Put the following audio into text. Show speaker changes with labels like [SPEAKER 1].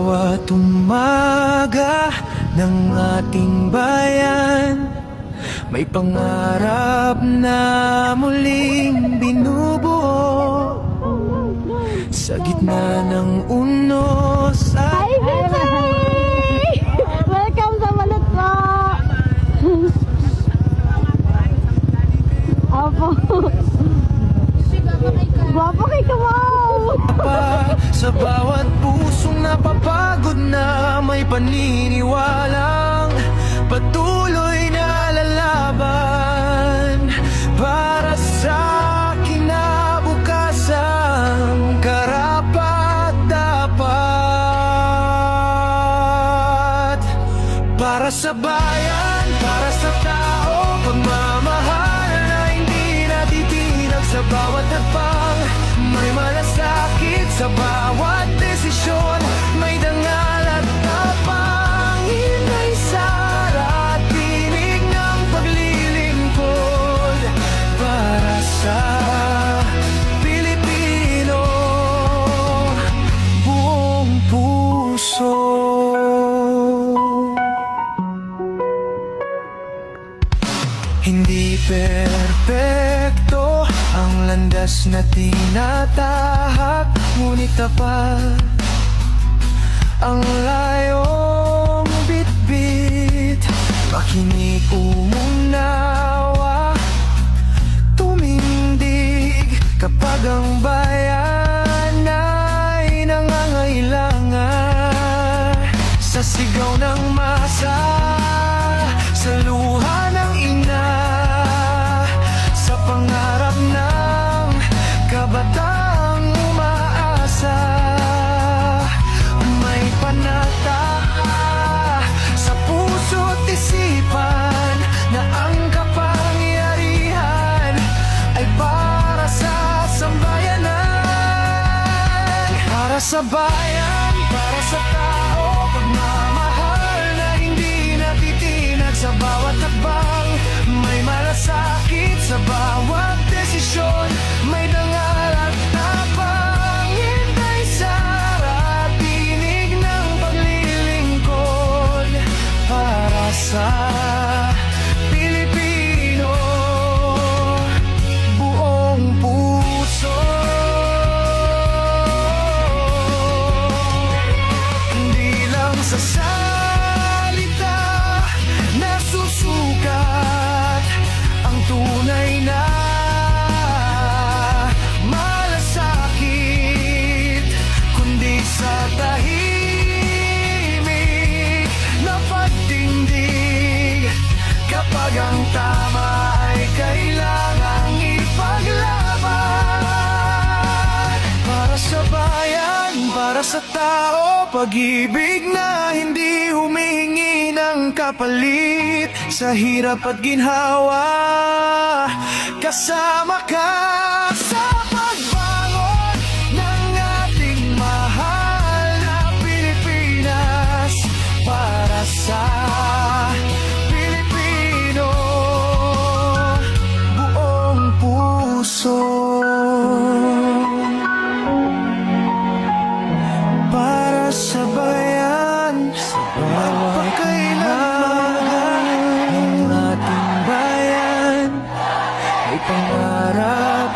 [SPEAKER 1] bawat umaga ng ating bayan, may pangarap na muling binubuo sa gitna ng unos at
[SPEAKER 2] Hi, Bitsy! Welcome sa Balot po! Apo! Guwapo kay Kamau!
[SPEAKER 1] pa sa bawat pusong napapagod na may paniniwalang patuloy na lalaban para sa kinabukasan karapat-dapat. Para sa bayan, para sa tao, pagmamahal na hindi natitinag sa bawat hakbang. May malasakit sa bawat desisyon, may dangal at tapang. Inay Sara at tinig ng paglilingkod para sa Pilipino buong puso. Hindi perpekto ang landas na tinatahak, ngunit tapat ang layong bitbit. Makinig, umunawa, tumindig kapag ang bayan ay nangangailangan. Sa sigaw ng masa, sa luha ng ina, sa pangarap ng kabataang umaasa, may panata sa puso't isipan na ang kapangyarihan ay para sa sambayanan. Para sa bayan, para sa tao, pagmamahal na hindi natitinag sa bawat hakbang. May malasakit sa bawat desisyon, may dangal at tapang. Inay Sara, tinig ng paglilingkod para sa Pilipino buong puso. Hindi lang sa salita nasusukat ang tunay na malasakit, kundi sa tahimik na pagtindig kapag ang tama ay kailangang ipaglaban. Para sa bayan, para sa tao, pag-ibig na hindi humihingi ng kapalit. Sa hirap at ginhawa, kasama ka sa pagbangon ng ating mahal na Pilipinas. Para sa Pilipino buong puso. Para sa bayan, pagkailangan ng ating bayan, may pangarap